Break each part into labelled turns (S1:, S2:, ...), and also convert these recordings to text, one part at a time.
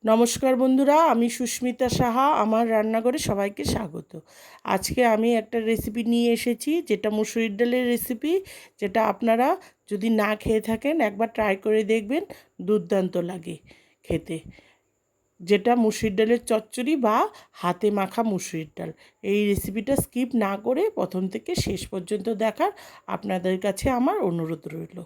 S1: নমস্কার বন্ধুরা, আমি সুস্মিতা সাহা। আমার রান্নাঘরে সবাইকে স্বাগত। আজকে আমি একটা রেসিপি নিয়ে এসেছি, যেটা মুসুরির ডালের রেসিপি, যেটা আপনারা যদি না খেয়ে থাকেন একবার ট্রাই করে দেখবেন, দুর্দান্ত লাগে খেতে। যেটা মুসুরির ডালের চচ্চড়ি বা হাতে মাখা মুসুরির ডাল। এই রেসিপিটা স্কিপ না করে প্রথম থেকে শেষ পর্যন্ত দেখার আপনাদের কাছে আমার অনুরোধ রইল।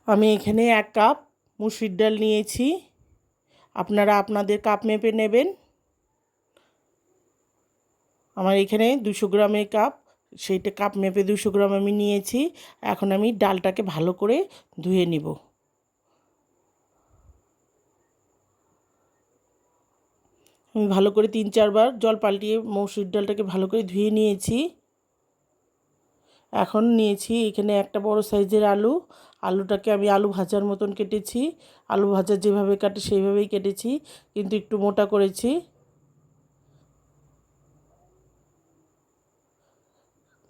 S1: আমি এখানে 1 কাপ মুসুরির ডাল নিয়েছি। আপনারা আপনাদের কাপ মেপে নেবেন। আমার এখানে 200 গ্রামের কাপ, সেইটা কাপ মেপে 200 গ্রাম আমি নিয়েছি। এখন আমি ডালটাকে ভালো করে ধুয়ে নিব। আমি ভালো করে 3-4 বার জল পাল্টিয়ে মসুর ডালটাকে ভালো করে ধুয়ে নিয়েছি। এখন নিয়েছি এখানে একটা বড় সাইজের আলু। আলুটাকে আমি আলু ভাজার মতন কেটেছি। আলু ভাজা যেভাবে কাটে সেইভাবেই কেটেছি, কিন্তু একটু মোটা করেছি।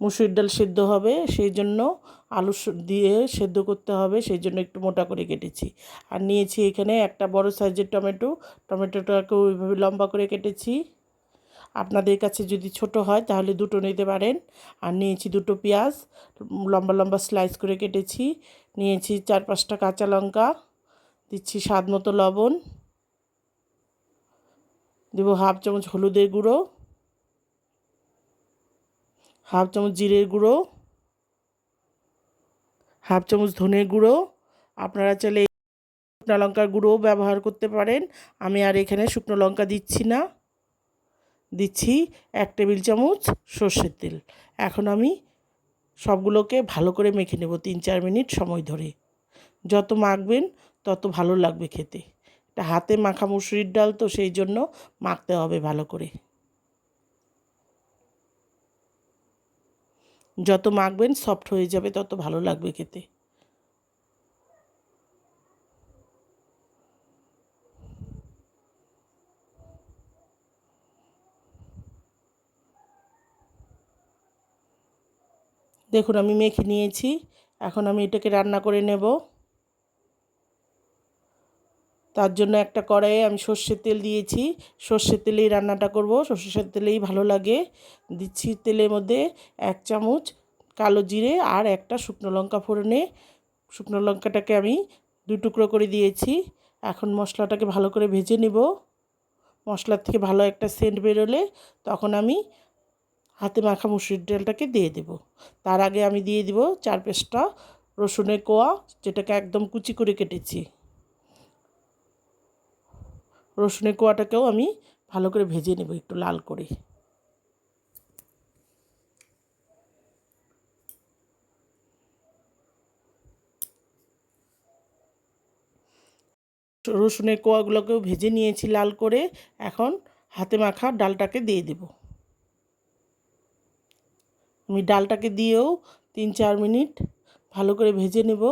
S1: মুসুর ডাল সেদ্ধ হবে, সেই জন্য আলু দিয়ে সেদ্ধ করতে হবে, সেই জন্য একটু মোটা করে কেটেছি। আর নিয়েছি এখানে একটা বড় সাইজের টমেটো। টমেটোটাকে ওইভাবে লম্বা করে কেটেছি। আপনাদের কাছে যদি ছোট হয় তাহলে দুটো নিতে পারেন। আর নিয়েছি দুটো পেঁয়াজ, লম্বা লম্বা স্লাইস করে কেটেছি। নিয়েছি 4-5টা কাঁচা লঙ্কা। দিচ্ছি স্বাদ মতো লবণ। দেবো হাফ চামচ হলুদের গুঁড়ো, হাফ চামচ জিরের গুঁড়ো, হাফ চামচ ধনের গুঁড়ো। আপনারা চাইলে শুকনো লঙ্কার গুঁড়োও ব্যবহার করতে পারেন। আমি আর এখানে শুকনো লঙ্কা দিচ্ছি না। দিচ্ছি 1 টেবিল চামচ সর্ষের তেল। এখন আমি সবগুলোকে ভালো করে মেখে নেব 3-4 মিনিট সময় ধরে। যত মাখবেন তত ভালো লাগবে খেতে। এটা হাতে মাখা মুসুরির ডাল, তো সেই জন্য মাখতে হবে ভালো করে। যত মাখবেন সফট হয়ে যাবে, তত ভালো লাগবে খেতে। দেখুন আমি মেখে নিয়েছি। এখন আমি এটাকে রান্না করে নেব। তার জন্য একটা কড়াইয়ে আমি সর্ষের তেল দিয়েছি। সর্ষের তেলেই রান্নাটা করব, সর্ষের তেলেই ভালো লাগে। দিচ্ছি তেলের মধ্যে 1 চামচ কালো জিরে আর একটা শুকনো লঙ্কা ফোড়নে। শুকনো লঙ্কাটাকে আমি 2 টুকরো করে দিয়েছি। এখন মশলাটাকে ভালো করে ভেজে নেব। মশলার থেকে ভালো একটা সেন্ট বেরোলে তখন আমি হাতে মাখা মুসুরির ডালটাকে দিয়ে দেব। তার আগে আমি দিয়ে দিব 4-5টা রসুনের কোয়া, যেটাকে একদম কুচি করে কেটেছি। রসুনের কোয়াটাকেও আমি ভালো করে ভেজে নেব একটু লাল করে। রসুনের কোয়াগুলোকেও ভেজে নিয়েছি লাল করে। এখন হাতে মাখা ডালটাকে দিয়ে দেব। আমি ডালটাকে দিয়েও 3-4 মিনিট ভালো করে ভেজে নেব।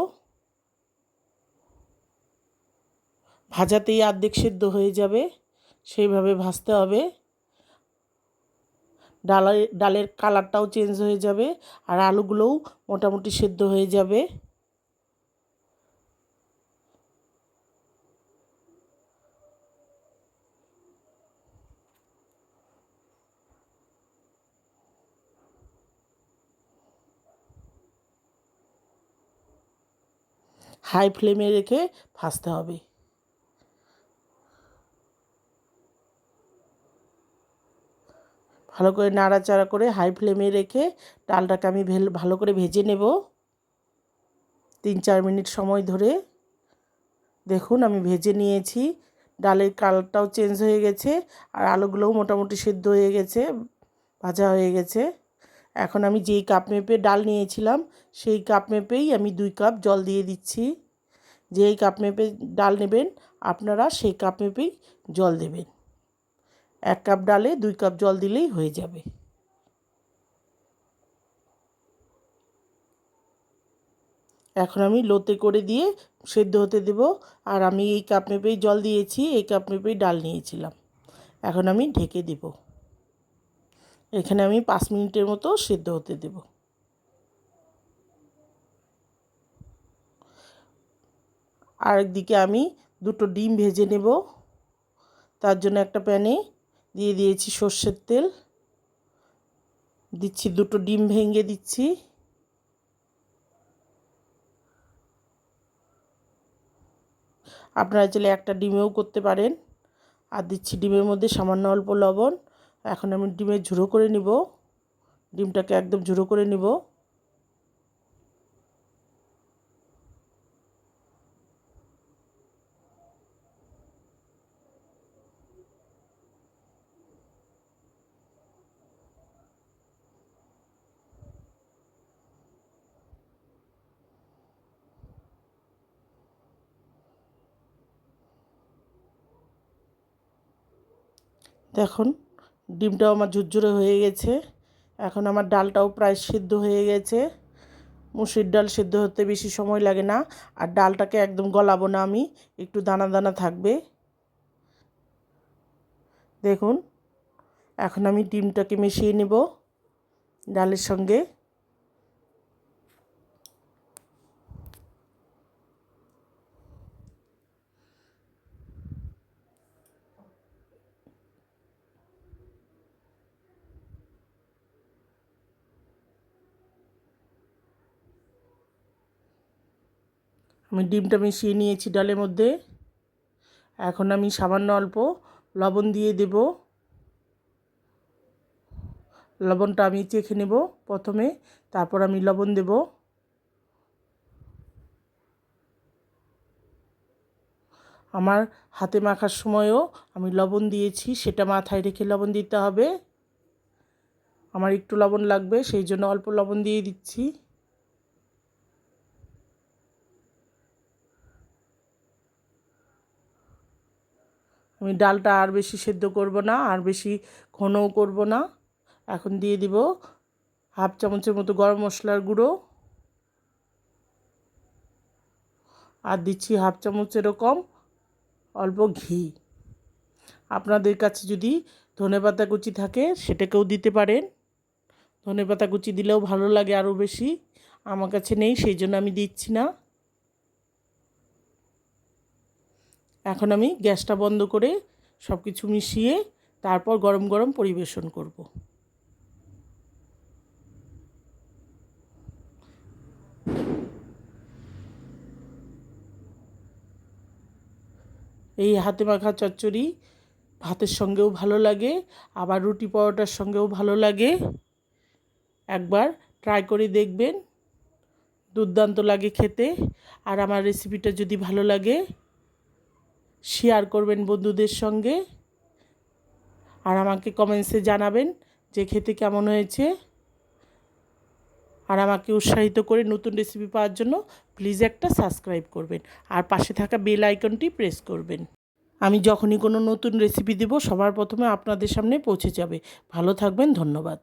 S1: ভাজাতেই অর্ধেক সেদ্ধ হয়ে যাবে, সেইভাবে ভাজতে হবে। ডালের কালারটাও চেঞ্জ হয়ে যাবে, আর আলুগুলোও মোটামুটি সেদ্ধ হয়ে যাবে। হাই ফ্লেমে রেখে ভাজতে হবে। ভালো করে নাড়াচাড়া করে হাই ফ্লেমে রেখে ডালটাকে আমি ভালো করে ভেজে নেব 3-4 মিনিট সময় ধরে। দেখুন আমি ভেজে নিয়েছি। ডালের কালারটাও চেঞ্জ হয়ে গেছে, আর আলুগুলোও মোটামুটি সেদ্ধ হয়ে গেছে, ভাজা হয়ে গেছে। এখন আমি যেই কাপ মেপে ডাল নিয়েছিলাম, সেই কাপ মেপেই আমি 2 কাপ জল দিয়ে দিচ্ছি। যেই কাপ মেপে ডাল নেবেন আপনারা, সেই কাপ মেপেই জল দেবেন। 1 কাপ ডালে 2 কাপ জল দিলেই হয়ে যাবে। এখন আমি লোতে করে দিয়ে সেদ্ধ হতে দেব। আর আমি এই কাপ মেপেই জল দিয়েছি, এই কাপ মেপেই ডাল নিয়েছিলাম। এখন আমি ঢেকে দেব। এখানে আমি 5 মিনিটের মতো সেদ্ধ হতে দেব। আর একদিকে আমি দুটো ডিম ভেজে নেব। তার জন্য একটা প্যানে দিয়ে দিয়েছি সর্ষের তেল, দিচ্ছি দুটো ডিম ভেঙে দিচ্ছি। আপনারা চাইলে একটা ডিমেও করতে পারেন। আর দিচ্ছি ডিমের মধ্যে সামান্য অল্প লবণ। এখন আমি ডিমের ঝুড়ো করে নিব, ডিমটাকে একদম ঝুড়ো করে নিব। দেখুন ডিমটাও আমার ঝুরঝুরে হয়ে গেছে। এখন আমার ডালটাও প্রায় সিদ্ধ হয়ে গেছে। মুসুর ডাল সিদ্ধ হতে বেশি সময় লাগে না। আর ডালটাকে একদম গলাবো না আমি, একটু দানা দানা থাকবে। দেখুন এখন আমি ডিমটাকে মিশিয়ে নেব ডালের সঙ্গে। আমি ডিমটা মিশিয়ে নিয়েছি ডালের মধ্যে। এখন আমি সামান্য অল্প লবণ দিয়ে দেব। লবণটা আমি চেখে নেব প্রথমে, তারপর আমি লবণ দেব। আমার হাতে মাখার সময়ও আমি লবণ দিয়েছি, সেটা মাথায় রেখে লবণ দিতে হবে। আমার একটু লবণ লাগবে, সেই জন্য অল্প লবণ দিয়ে দিচ্ছি। আমি ডালটা আর বেশি সেদ্ধ করব না, আর বেশি ঘনও করব না। এখন দিয়ে দিব হাফ চামচের মতো গরম মশলার গুঁড়ো, আর দিচ্ছি হাফ চামচ এরকম অল্প ঘি। আপনাদের কাছে যদি ধনেপাতা কুচি থাকে সেটাকেও দিতে পারেন। ধনেপাতা কুচি দিলেও ভালো লাগে আরও বেশি। আমার কাছে নেই, সেই জন্য আমি দিচ্ছি না। এখন আমি গ্যাসটা বন্ধ করে সব কিছু মিশিয়ে তারপর গরম গরম পরিবেশন করব। এই হাতে মাখা চচ্চড়ি ভাতের সঙ্গেও ভালো লাগে, আবার রুটি পরোটার সঙ্গেও ভালো লাগে। একবার ট্রাই করে দেখবেন, দুর্দান্ত লাগে খেতে। আর আমার রেসিপিটা যদি ভালো লাগে শেয়ার করবেন বন্ধুদের সঙ্গে, আর আমাকে কমেন্টসে জানাবেন যে খেতে কেমন হয়েছে। আর আমাকে উৎসাহিত করে নতুন রেসিপি পাওয়ার জন্য প্লিজ একটা সাবস্ক্রাইব করবেন, আর পাশে থাকা বেল আইকনটি প্রেস করবেন। আমি যখনই কোনো নতুন রেসিপি দেব সবার প্রথমে আপনাদের সামনে পৌঁছে যাবে। ভালো থাকবেন, ধন্যবাদ।